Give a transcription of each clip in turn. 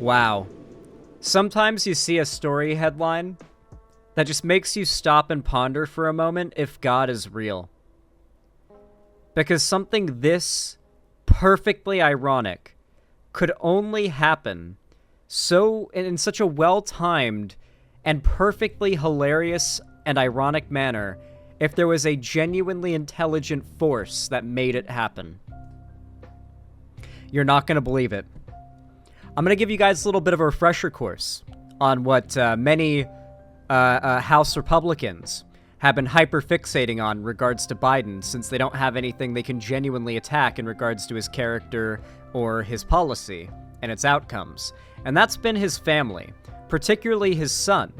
Wow. Sometimes you see a story headline that just makes you stop and ponder for a moment if God is real. Because something this perfectly ironic could only happen so in such a well-timed and perfectly hilarious and ironic manner if there was a genuinely intelligent force that made it happen. You're not going to believe it. I'm going to give you guys a little bit of a refresher course on what many House Republicans have been hyper-fixating on in regards to Biden, since they don't have anything they can genuinely attack in regards to his character or his policy and its outcomes. And that's been his family, particularly his son.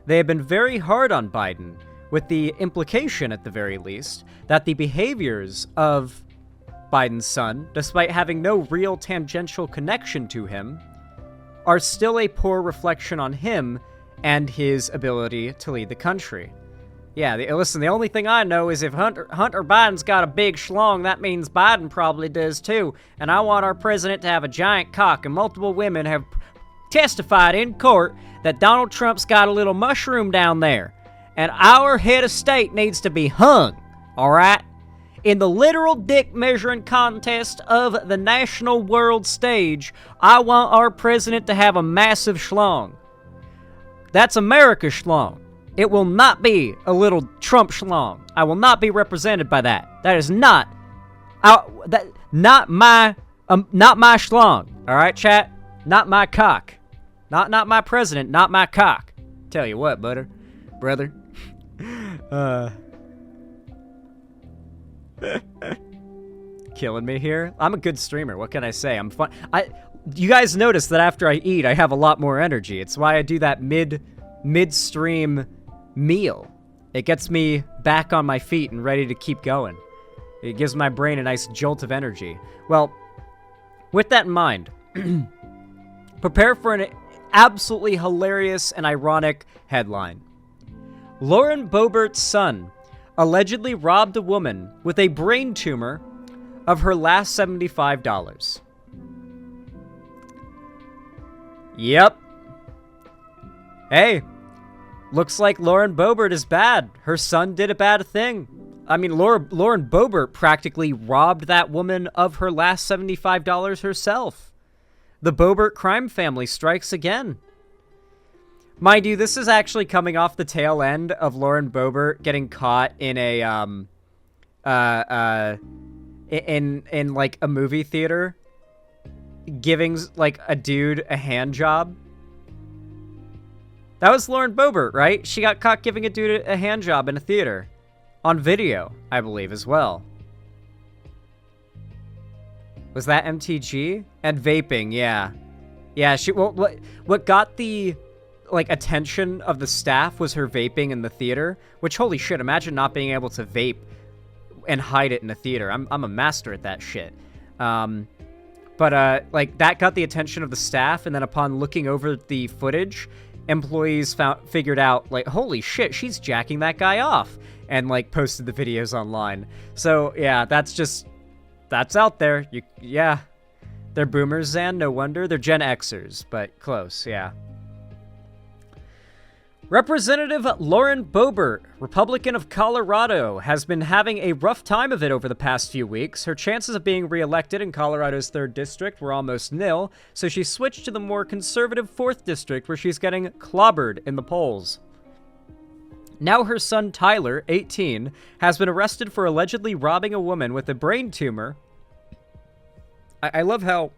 They have been very hard on Biden, with the implication, at the very least, that the behaviors of Biden's son, despite having no real tangential connection to him, are still a poor reflection on him and his ability to lead the country. Yeah, listen, the only thing I know is if Hunter Biden's got a big schlong, that means Biden probably does too. And I want our president to have a giant cock, and multiple women have testified in court that Donald Trump's got a little mushroom down there. And our head of state needs to be hung, alright? In the literal dick measuring contest of the national world stage, I want our president to have a massive schlong. That's America's schlong. It will not be a little Trump schlong. I will not be represented by that. That is not my schlong. All right, chat? Not my cock. Not my president, not my cock. Tell you what, brother. Killing me here. I'm a good streamer. What can I say? I'm fun. You guys notice that after I eat, I have a lot more energy. It's why I do that mid-stream meal. It gets me back on my feet and ready to keep going. It gives my brain a nice jolt of energy. Well, with that in mind, prepare for an absolutely hilarious and ironic headline. Lauren Boebert's son allegedly robbed a woman with a brain tumor of her last $75. Yep. Hey, looks like Lauren Boebert is bad. Her son did a bad thing. I mean, Lauren Boebert practically robbed that woman of her last $75 herself. The Boebert crime family strikes again. Mind you, this is actually coming off the tail end of Lauren Boebert getting caught in a in like a movie theater giving like a dude a hand job. That was Lauren Boebert, right? She got caught giving a dude a hand job in a theater on video, I believe, as well. Was that MTG? And vaping, yeah. Yeah, what got the like attention of the staff was her vaping in the theater, which, holy shit, imagine not being able to vape and hide it in a theater. I'm a master at that shit. But like that got the attention of the staff, and then upon looking over the footage, employees figured out, like, holy shit, she's jacking that guy off, and like posted the videos online. So yeah, that's out there. Yeah, they're boomers, Zan, no wonder. They're Gen Xers, but close, yeah. Representative Lauren Boebert, Republican of Colorado, has been having a rough time of it over the past few weeks. Her chances of being reelected in Colorado's 3rd district were almost nil, so she switched to the more conservative 4th district, where she's getting clobbered in the polls. Now her son Tyler, 18, has been arrested for allegedly robbing a woman with a brain tumor. I love how...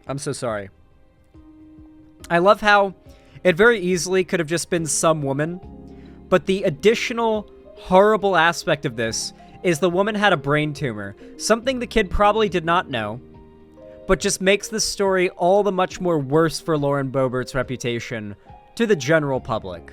I'm so sorry. I love how it very easily could have just been some woman, but the additional horrible aspect of this is the woman had a brain tumor, something the kid probably did not know, but just makes this story all the much more worse for Lauren Boebert's reputation to the general public.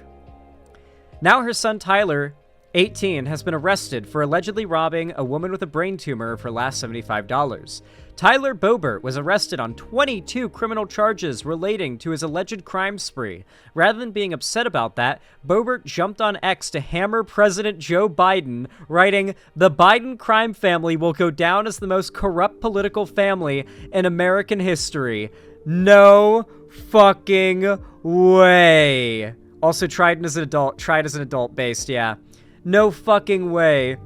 Now her son Tyler, 18, has been arrested for allegedly robbing a woman with a brain tumor of her last $75. Tyler Boebert was arrested on 22 criminal charges relating to his alleged crime spree. Rather than being upset about that, Boebert jumped on X to hammer President Joe Biden, writing, "The Biden crime family will go down as the most corrupt political family in American history." No fucking way. Also tried as an adult based, yeah. No fucking way.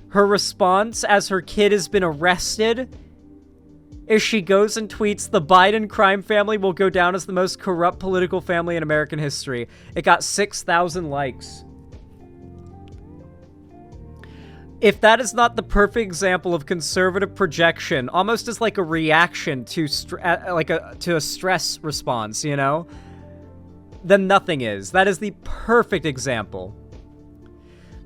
Her response as her kid has been arrested is she goes and tweets, "The Biden crime family will go down as the most corrupt political family in American history." It got 6,000 likes. If that is not the perfect example of conservative projection, almost as like a reaction to a stress response, you know, then nothing is. That is the perfect example.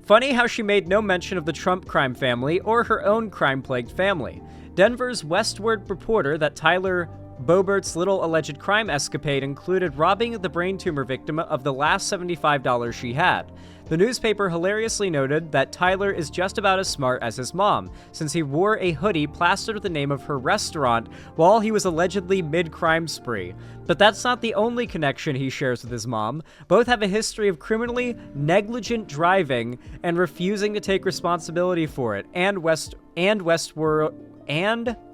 Funny how she made no mention of the Trump crime family or her own crime-plagued family. Denver's Westward reporter that Tyler Boebert's little alleged crime escapade included robbing the brain tumor victim of the last $75 she had. The newspaper hilariously noted that Tyler is just about as smart as his mom, since he wore a hoodie plastered with the name of her restaurant while he was allegedly mid-crime spree. But that's not the only connection he shares with his mom. Both have a history of criminally negligent driving and refusing to take responsibility for it, and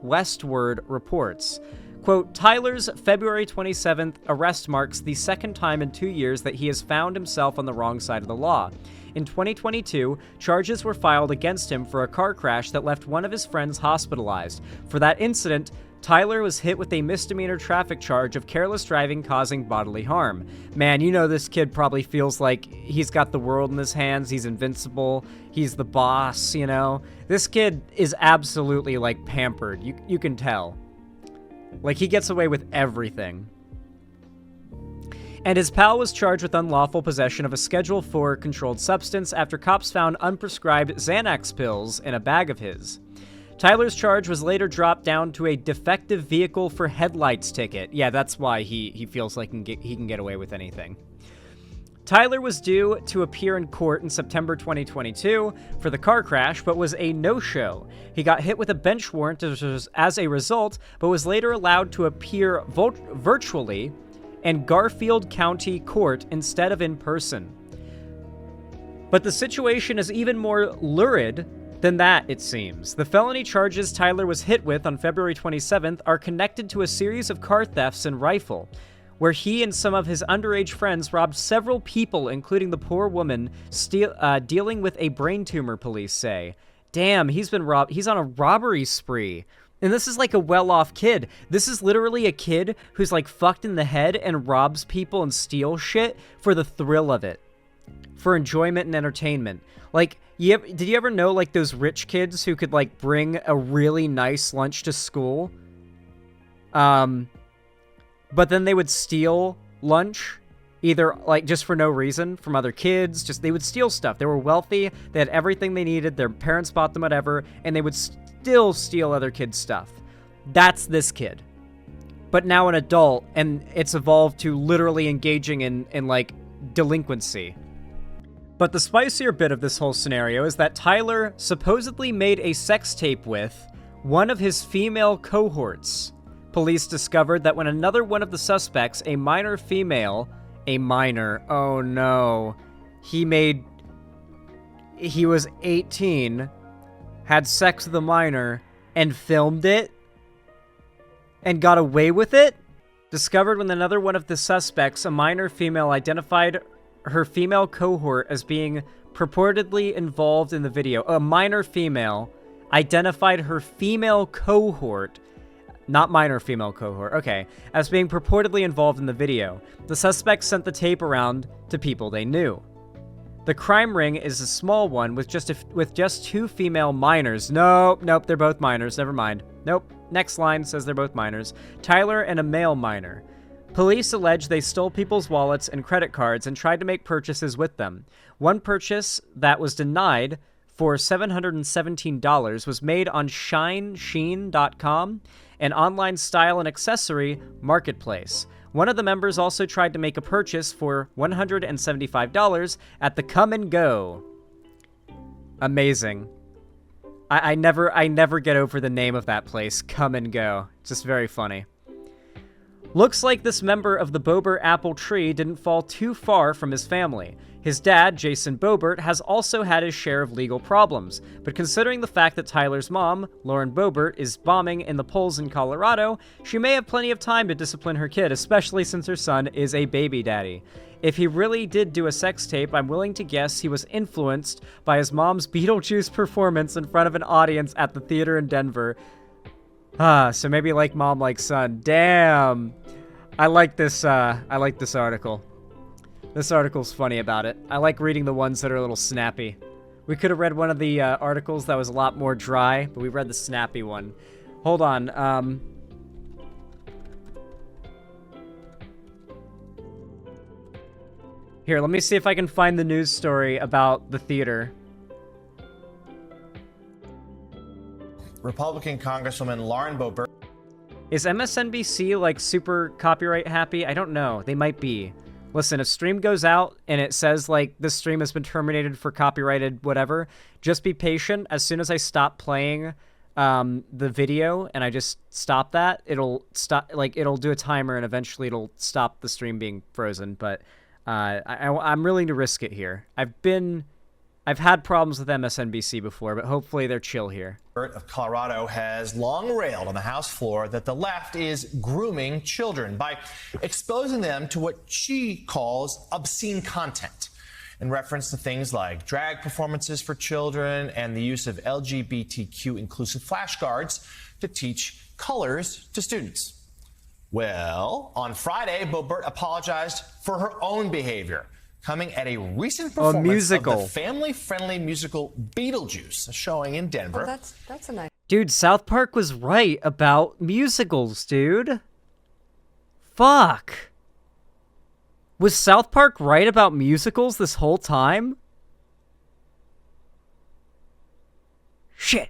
Westward reports. Quote, Tyler's February 27th arrest marks the second time in 2 years that he has found himself on the wrong side of the law. In 2022, charges were filed against him for a car crash that left one of his friends hospitalized. For that incident, Tyler was hit with a misdemeanor traffic charge of careless driving causing bodily harm. Man, you know this kid probably feels like he's got the world in his hands, he's invincible, he's the boss, you know? This kid is absolutely, like, pampered. You can tell. Like, he gets away with everything. And his pal was charged with unlawful possession of a Schedule IV controlled substance after cops found unprescribed Xanax pills in a bag of his. Tyler's charge was later dropped down to a defective vehicle for headlights ticket. Yeah, that's why he feels like he can get away with anything. Tyler was due to appear in court in September 2022 for the car crash, but was a no-show. He got hit with a bench warrant as a result, but was later allowed to appear virtually in Garfield County Court instead of in person. But the situation is even more lurid than that, it seems. The felony charges Tyler was hit with on February 27th are connected to a series of car thefts and rifle, where he and some of his underage friends robbed several people, including the poor woman dealing with a brain tumor, police say. Damn, he's been robbed. He's on a robbery spree. And this is like a well-off kid. This is literally a kid who's like fucked in the head and robs people and steals shit for the thrill of it. For enjoyment and entertainment. Like, did you ever know like those rich kids who could like bring a really nice lunch to school? But then they would steal lunch, either like just for no reason from other kids. Just they would steal stuff. They were wealthy. They had everything they needed. Their parents bought them whatever, and they would still steal other kids' stuff. That's this kid. But now an adult, and it's evolved to literally engaging in like delinquency. But the spicier bit of this whole scenario is that Tyler supposedly made a sex tape with one of his female cohorts. Police discovered that when another one of the suspects, oh no, he was 18, had sex with a minor, and filmed it, and got away with it? Discovered when another one of the suspects, a minor female, identified her female cohort as being purportedly involved in the video. A minor female identified her female cohort, not minor female cohort, okay, as being purportedly involved in the video. The suspects sent the tape around to people they knew. The crime ring is a small one with just two female minors. Nope, they're both minors, never mind. Nope, next line says they're both minors. Tyler and a male minor. Police allege they stole people's wallets and credit cards and tried to make purchases with them. One purchase that was denied for $717 was made on Sheen.com, an online style and accessory marketplace. One of the members also tried to make a purchase for $175 at the Come and Go. Amazing. I never get over the name of that place, Come and Go. It's just very funny. Looks like this member of the Boebert apple tree didn't fall too far from his family. His dad, Jason Boebert, has also had his share of legal problems, but considering the fact that Tyler's mom, Lauren Boebert, is bombing in the polls in Colorado, she may have plenty of time to discipline her kid, especially since her son is a baby daddy. If he really did do a sex tape, I'm willing to guess he was influenced by his mom's Beetlejuice performance in front of an audience at the theater in Denver. So maybe like mom, like son. Damn. I like this article. This article's funny about it. I like reading the ones that are a little snappy. We could have read one of the articles that was a lot more dry, but we read the snappy one. Hold on. Here, let me see if I can find the news story about the theater. Republican Congresswoman Lauren Boebert. Is MSNBC, like, super copyright happy? I don't know. They might be. Listen, if stream goes out and it says, like, this stream has been terminated for copyrighted whatever, just be patient. As soon as I stop playing the video and I just stop that, it'll stop, like, it'll do a timer and eventually it'll stop the stream being frozen. But I'm willing to risk it here. I've had problems with MSNBC before, but hopefully they're chill here. Of Colorado has long railed on the House floor that the left is grooming children by exposing them to what she calls obscene content in reference to things like drag performances for children and the use of LGBTQ inclusive flashcards to teach colors to students. Well, on Friday, Boebert apologized for her own behavior, coming at a recent performance of the family-friendly musical Beetlejuice, showing in Denver. Oh, that's a nice... Dude, South Park was right about musicals, dude. Fuck. Was South Park right about musicals this whole time? Shit.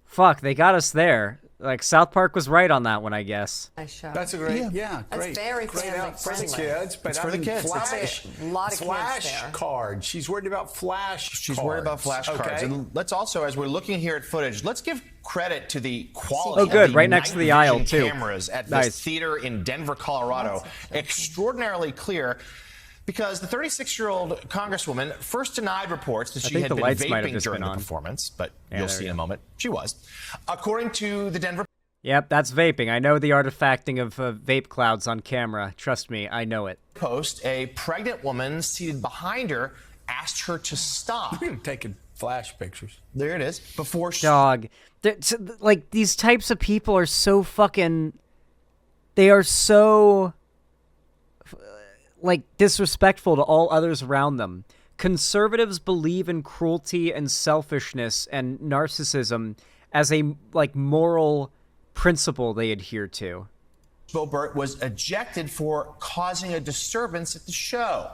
Fuck, they got us there. Like, South Park was right on that one, I guess. Nice show. That's a great, great. That's very family friendly. For the kids, but it's for the kids. A lot of flash kids there. cards. She's worried about flash She's cards. worried about flash cards. Okay. And let's also, as we're looking here at footage, let's give credit to the quality Oh, good. of the Right next to the aisle, too. cameras at this theater in Denver, Colorado. Extraordinarily clear. Because the 36-year-old Congresswoman first denied reports that she had been vaping during the performance, but you'll see in a moment, she was. According to the Denver... Yep, that's vaping. I know the artifacting of vape clouds on camera. Trust me, I know it. Post, a pregnant woman seated behind her asked her to stop. Taking flash pictures. There it is. Before she... Dog. Like, these types of people are so fucking... They are so... like, disrespectful to all others around them. Conservatives believe in cruelty and selfishness and narcissism as a, like, moral principle they adhere to. Boebert was ejected for causing a disturbance at the show.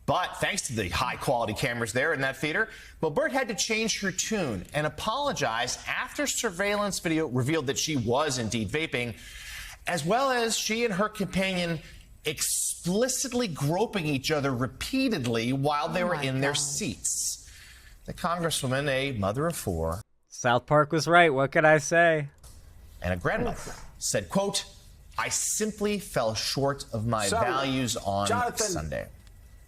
But thanks to the high-quality cameras there in that theater, Boebert had to change her tune and apologize after surveillance video revealed that she was indeed vaping, as well as she and her companion explicitly groping each other repeatedly while they were in their seats. The Congresswoman, a mother of four... South Park was right, what could I say? And a grandmother said, quote, I simply fell short of my values on Sunday.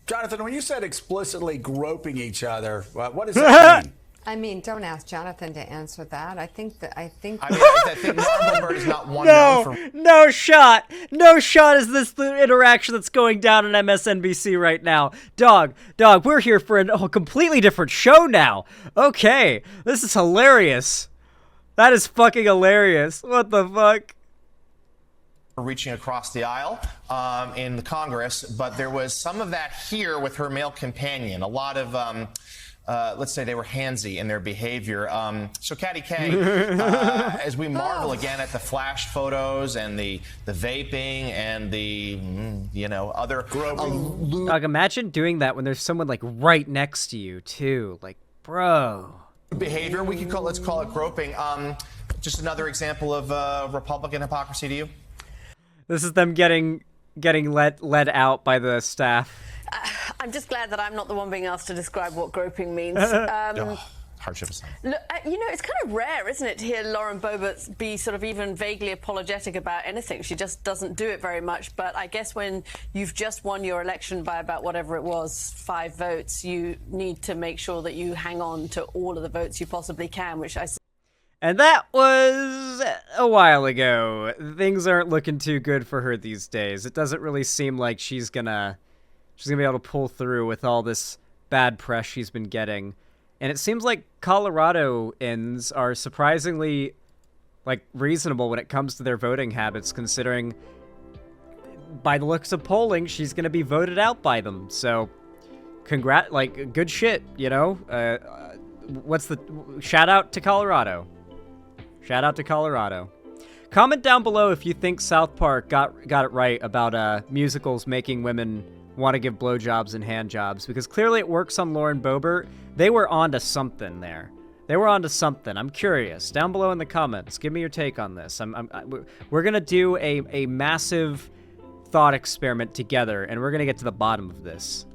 Jonathan, when you said explicitly groping each other, what does that mean? I mean, don't ask Jonathan to answer that. I think I think Lauren Boebert is not one No shot. No shot is this the interaction that's going down on MSNBC right now. Dog, we're here for a completely different show now. Okay, this is hilarious. That is fucking hilarious. What the fuck? Reaching across the aisle in the Congress, but there was some of that here with her male companion. A lot of... let's say they were handsy in their behavior. So, Katty K, as we marvel again at the flash photos and the vaping and the, other groping. Dog, imagine doing that when there's someone, like, right next to you, too. Like, bro. Behavior, let's call it groping. Just another example of Republican hypocrisy to you? This is them getting led out by the staff. I'm just glad that I'm not the one being asked to describe what groping means. hardship assignment. Look, it's kind of rare, isn't it, to hear Lauren Boebert be sort of even vaguely apologetic about anything. She just doesn't do it very much. But I guess when you've just won your election by about whatever it was, 5 votes, you need to make sure that you hang on to all of the votes you possibly can, which I... And that was a while ago. Things aren't looking too good for her these days. It doesn't really seem like she's gonna be able to pull through with all this bad press she's been getting. And it seems like Coloradoans are surprisingly, reasonable when it comes to their voting habits, considering by the looks of polling, she's gonna be voted out by them. So, good shit, you know? Shout out to Colorado. Shout out to Colorado. Comment down below if you think South Park got it right about musicals making women want to give blowjobs and hand jobs, because clearly it works on Lauren Boebert. They were onto something there. They were onto something. I'm curious. Down below in the comments, give me your take on this. We're gonna do a massive thought experiment together, and we're gonna get to the bottom of this.